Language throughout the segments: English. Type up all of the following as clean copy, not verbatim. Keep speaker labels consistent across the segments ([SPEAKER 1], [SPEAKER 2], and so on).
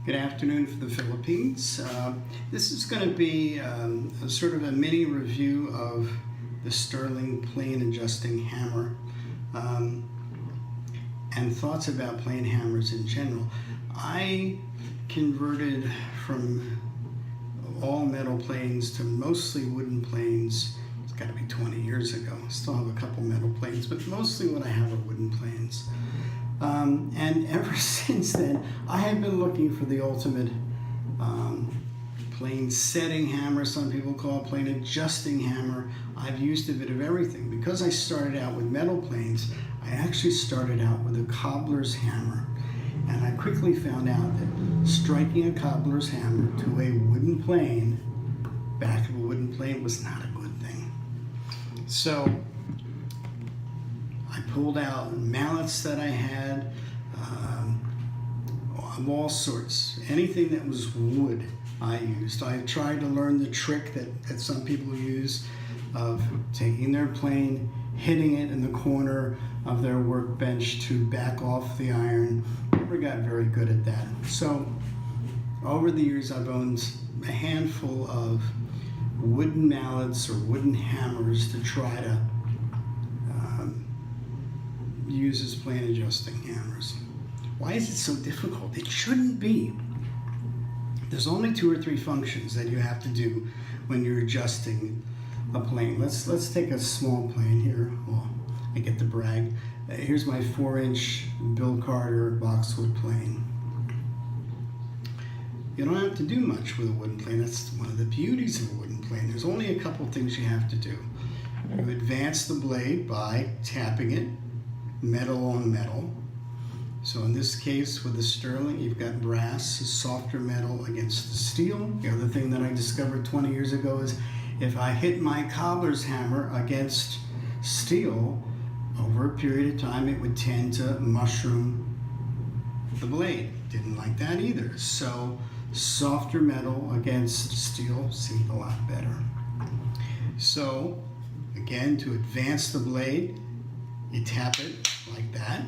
[SPEAKER 1] Good afternoon for the Philippines. This is going to be a sort of a mini review of the Sterling plane adjusting hammer and thoughts about plane hammers in general. I converted from all metal planes to mostly wooden planes. It's got to be 20 years ago. I still have a couple metal planes, but mostly what I have are wooden planes. And ever since then, I have been looking for the ultimate plane setting hammer. Some people call it plane adjusting hammer. I've used a bit of everything. Because I started out with metal planes, I actually started out with a cobbler's hammer. And I quickly found out that striking a cobbler's hammer to a wooden plane, back of a wooden plane, was not a good thing. So I pulled out mallets that I had, of all sorts. Anything that was wood I used. I tried to learn the trick that some people use of taking their plane, hitting it in the corner of their workbench to back off the iron. Never got very good at that. So over the years I've owned a handful of wooden mallets or wooden hammers to try to use as plane adjusting hammers. Why is it so difficult? It shouldn't be. There's only 2 or 3 functions that you have to do when you're adjusting a plane. Let's take a small plane here. Well, I get to brag. Here's my 4-inch Bill Carter boxwood plane. You don't have to do much with a wooden plane. That's one of the beauties of a wooden plane. There's only a couple things you have to do. You advance the blade by tapping it, metal on metal. So in this case with the Sterling, you've got brass, softer metal against the steel. The other thing that I discovered 20 years ago is if I hit my cobbler's hammer against steel, over a period of time it would tend to mushroom the blade. Didn't like that either. So softer metal against steel seemed a lot better. So again, to advance the blade, you tap it like that.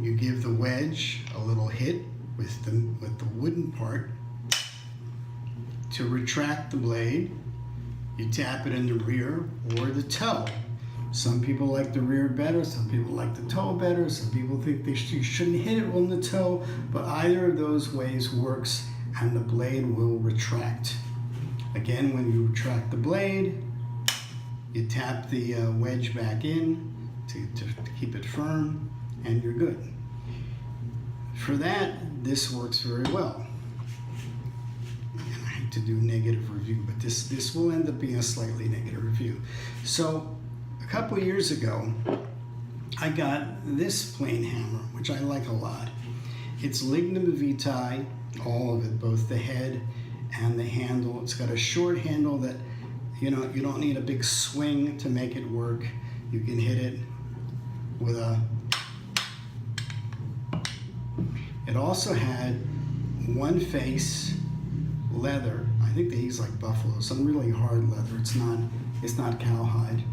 [SPEAKER 1] You give the wedge a little hit with the wooden part. To retract the blade, you tap it in the rear or the toe. Some people like the rear better, some people like the toe better, some people think you shouldn't hit it on the toe, but either of those ways works and the blade will retract. Again, when you retract the blade, you tap the wedge back in to keep it firm, and you're good. For that, this works very well. And I hate to do negative review, but this will end up being a slightly negative review. So a couple of years ago, I got this plane hammer, which I like a lot. It's lignum vitae, all of it, both the head and the handle. It's got a short handle that you don't need a big swing to make it work. You can hit it with a... It also had one face leather. I think they use like buffalo, some really hard leather. It's not cowhide.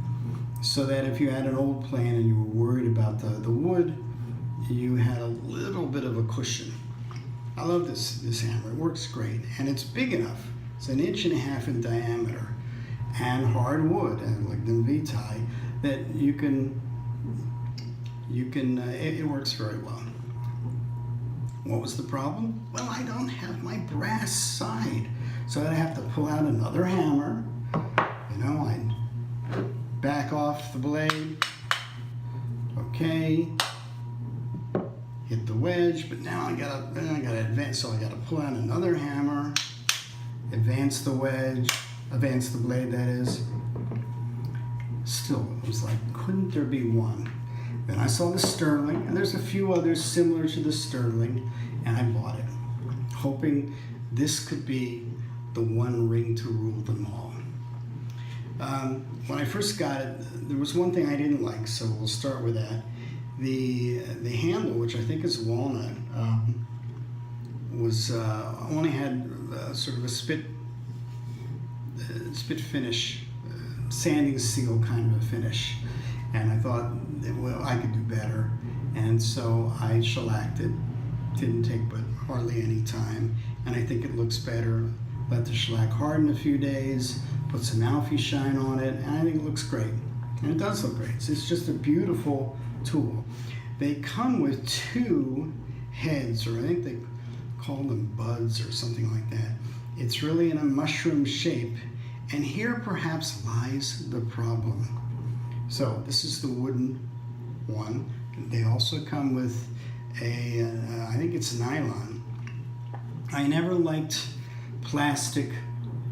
[SPEAKER 1] So that if you had an old plane and you were worried about the wood, you had a little bit of a cushion. I love this hammer. It works great, and it's big enough. It's 1.5 inches in diameter, and hard wood and lignum vitae that it works very well. What was the problem? Well, I don't have my brass side, so I'd have to pull out another hammer. I'd back off the blade. Okay, hit the wedge, but now I gotta advance, so I gotta pull out another hammer, advance the wedge, advance the blade, that is. Still, it was like, couldn't there be one? Then I saw the Sterling, and there's a few others similar to the Sterling, and I bought it, hoping this could be the one ring to rule them all. When I first got it, there was one thing I didn't like, so we'll start with that. The handle, which I think is walnut, was only had sort of a spit finish, sanding seal kind of a finish, and I thought, well, I could do better, and so I shellacked it Didn't take but hardly any time, and I think it looks better. Let the shellac harden a few days, put some Alfie shine on it, and I think it looks great. And it does look great. It's just a beautiful tool. They come with 2 heads, or I think they call them buds or something like that. It's really in a mushroom shape, and here perhaps lies the problem. So this is the wooden one. They also come with I think it's nylon. I never liked plastic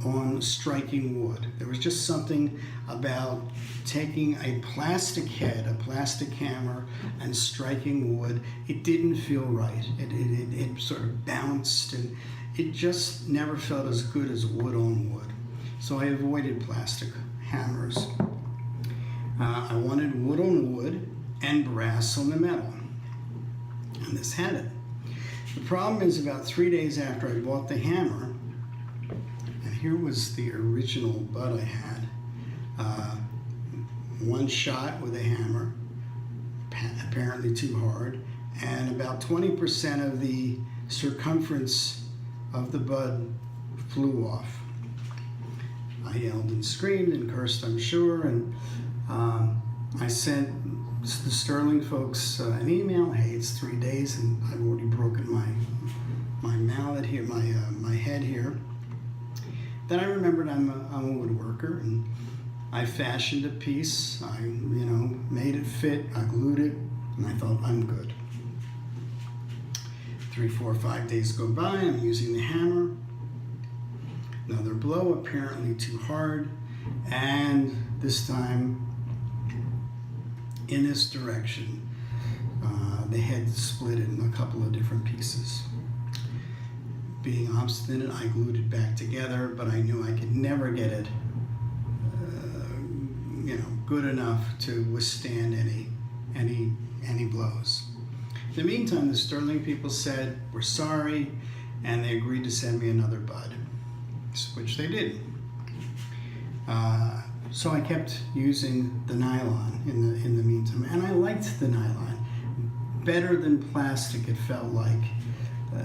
[SPEAKER 1] on striking wood. There was just something about taking a plastic head, a plastic hammer, and striking wood. It didn't feel right. It sort of bounced, and it just never felt as good as wood on wood. So I avoided plastic hammers. I wanted wood on wood and brass on the metal. And this had it. The problem is, about 3 days after I bought the hammer, and here was the original bud I had, one shot with a hammer, apparently too hard, and about 20% of the circumference of the bud flew off. I yelled and screamed and cursed, I'm sure, and I sent the Sterling folks an email. Hey, it's 3 days and I've already broken my mallet here, my head here. Then I remembered I'm a woodworker, and I fashioned a piece. I made it fit. I glued it, and I thought, I'm good. 3, 4, 5 days go by. I'm using the hammer. Another blow, apparently too hard, and this time in this direction. The head split in a couple of different pieces. Being obstinate, I glued it back together, but I knew I could never get it good enough to withstand any blows. In the meantime, the Sterling people said, we're sorry, and they agreed to send me another bud, which they did. So I kept using the nylon in the meantime, and I liked the nylon better than plastic. It felt like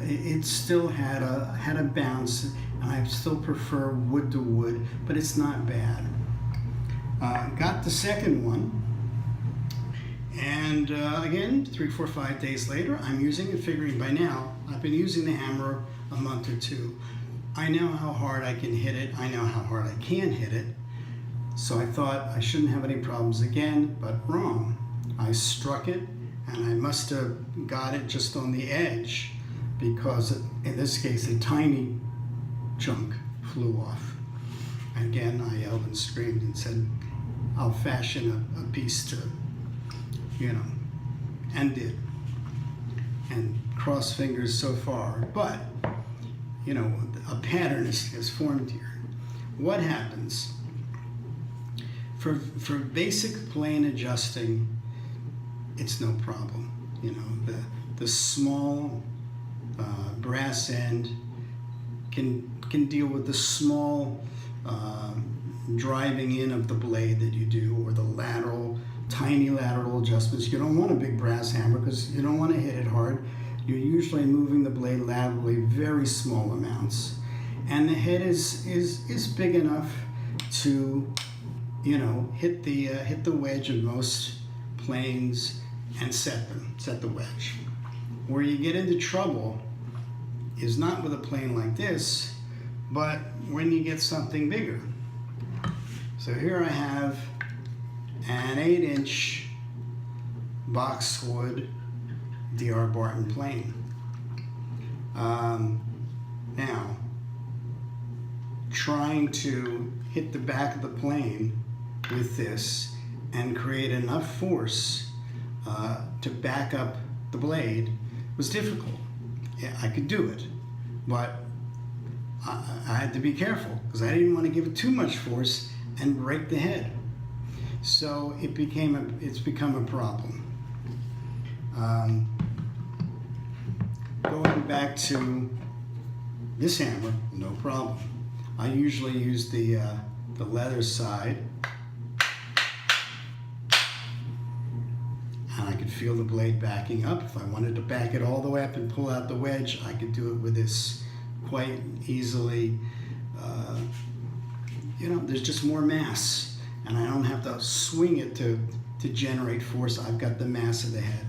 [SPEAKER 1] it still had a bounce, and I still prefer wood to wood, but it's not bad. Got the second one, and again, 3, 4, 5 days later, I'm using it, figuring by now I've been using the hammer a month or two. I know how hard I can hit it. I know how hard I can hit it. So I thought I shouldn't have any problems again, but wrong. I struck it, and I must have got it just on the edge, because in this case, a tiny chunk flew off. Again, I yelled and screamed and said, I'll fashion a piece to, and did. And cross fingers so far, but, a pattern is formed here. What happens? For basic plane adjusting, it's no problem. The small brass end can deal with the small driving in of the blade that you do, or the tiny lateral adjustments. You don't want a big brass hammer because you don't want to hit it hard. You're usually moving the blade laterally, very small amounts, and the head is big enough to hit the wedge of most planes and set the wedge. Where you get into trouble is not with a plane like this, but when you get something bigger. So here I have an 8-inch boxwood D.R. Barton plane. Now, trying to hit the back of the plane with this and create enough force to back up the blade was difficult. Yeah, I could do it, but I had to be careful because I didn't want to give it too much force and break the head. So it's become a problem. Going back to this hammer, no problem. I usually use the leather side, and I could feel the blade backing up. If I wanted to back it all the way up and pull out the wedge, I could do it with this quite easily. You know, there's just more mass, and I don't have to swing it to generate force. I've got the mass of the head,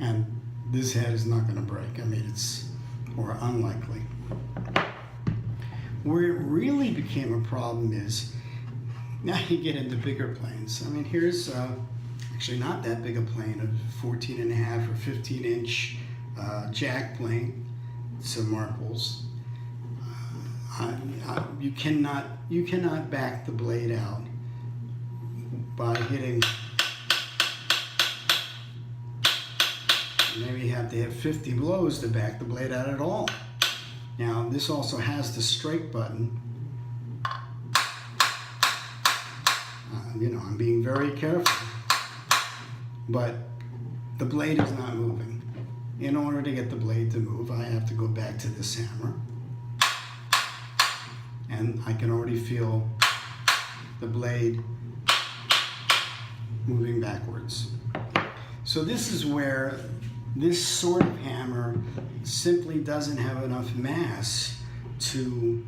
[SPEAKER 1] and this head is not going to break. I mean, it's more unlikely. Where it really became a problem is now you get into bigger planes. I mean, here's actually not that big a plane, a 14.5 or 15-inch jack plane, some marbles. You cannot back the blade out by hitting. Maybe you have to hit 50 blows to back the blade out at all. Now, this also has the strike button. You know, I'm being very careful, but the blade is not moving. In order to get the blade to move, I have to go back to this hammer, and I can already feel the blade moving backwards. So this is where this sort of hammer simply doesn't have enough mass to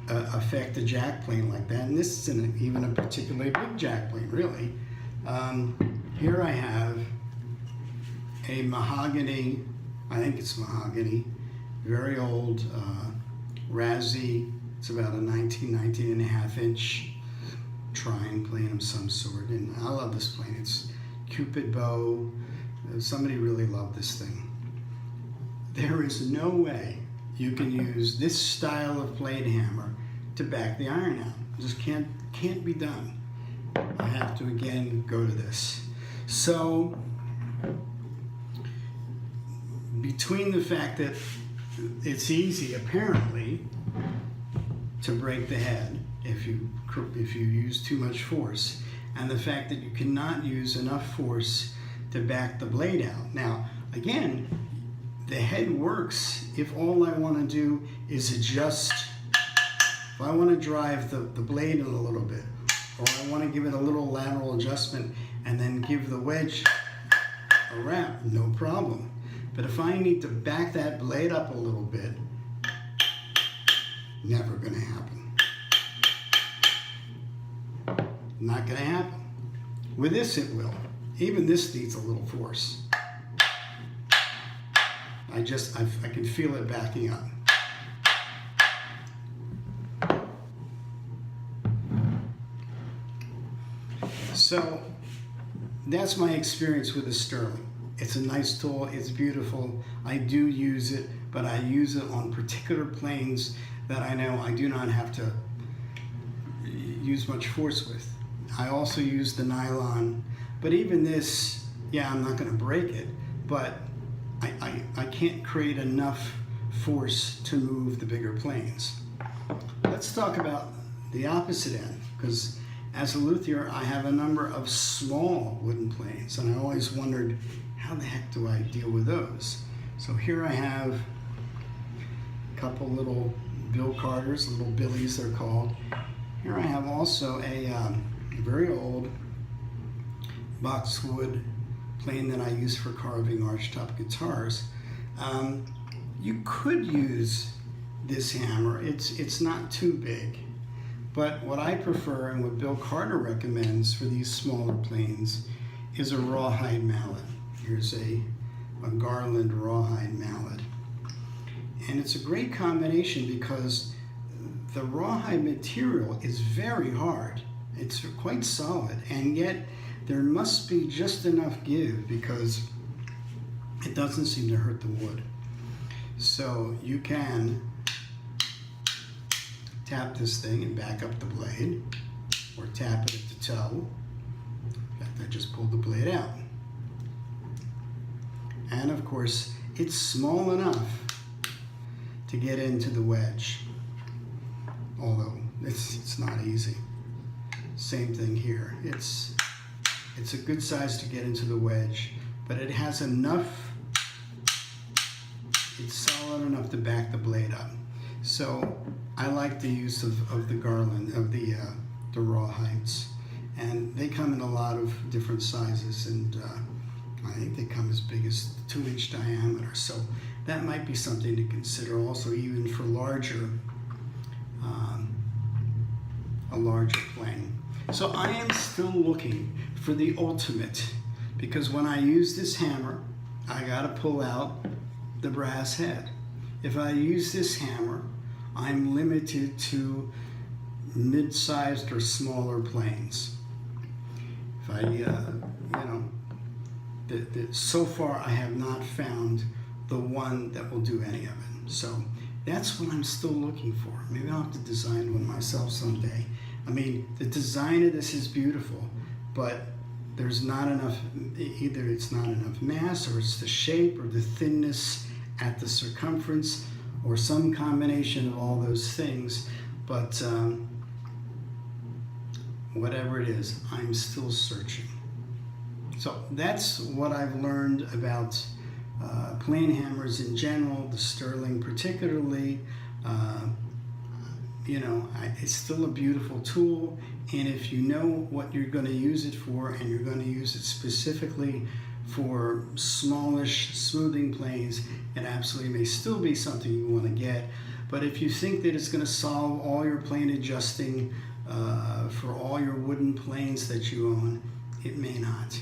[SPEAKER 1] affect a jack plane like that. And this isn't even a particularly big jack plane, really. Here I have a mahogany, I think it's mahogany, very old Razzie. It's about a 19.5 inch trying plane of some sort. And I love this plane. It's Cupid bow. Somebody really loved this thing. There is no way you can use this style of blade hammer to back the iron out. It just can't be done. I have to again go to this. So between the fact that it's easy apparently to break the head if you use too much force, and the fact that you cannot use enough force to back the blade out. Now, again, the head works if all I want to do is adjust. If I want to drive the blade in a little bit, or I want to give it a little lateral adjustment and then give the wedge a wrap, no problem. But if I need to back that blade up a little bit, never going to happen. Not going to happen. With this, it will. Even this needs a little force. I can feel it backing up. So that's my experience with the Sterling. It's a nice tool, it's beautiful. I do use it, but I use it on particular planes that I know I do not have to use much force with. I also use the nylon, but even this, yeah, I'm not going to break it, but I can't create enough force to move the bigger planes. Let's talk about the opposite end, because as a luthier, I have a number of small wooden planes, and I always wondered, how the heck do I deal with those? So here I have a couple little Bill Carters, little Billies they're called. Here I have also a very old boxwood plane that I use for carving archtop guitars. You could use this hammer. It's not too big, but what I prefer and what Bill Carter recommends for these smaller planes is a rawhide mallet. Here's a Garland rawhide mallet, and it's a great combination because the rawhide material is very hard. It's quite solid, and yet there must be just enough give because it doesn't seem to hurt the wood. So you can tap this thing and back up the blade, or tap it at the toe. In fact, I just pulled the blade out. And of course, it's small enough to get into the wedge, although it's not easy. Same thing here. It's a good size to get into the wedge, but it has enough, it's solid enough to back the blade up. So I like the use of the Garland, of the rawhides, and they come in a lot of different sizes, and I think they come as big as 2-inch diameter. So that might be something to consider also, even for a larger plane. So I am still looking for the ultimate, because when I use this hammer, I gotta pull out the brass head. If I use this hammer, I'm limited to mid-sized or smaller planes. If so far I have not found the one that will do any of it. So that's what I'm still looking for. Maybe I'll have to design one myself someday. I mean, the design of this is beautiful, but there's not enough, either it's not enough mass, or it's the shape or the thinness at the circumference, or some combination of all those things. But whatever it is, I'm still searching. So that's what I've learned about plane hammers in general, the Sterling particularly. It's still a beautiful tool, and if you know what you're going to use it for, and you're going to use it specifically for smallish smoothing planes, it absolutely may still be something you want to get. But if you think that it's going to solve all your plane adjusting for all your wooden planes that you own, it may not.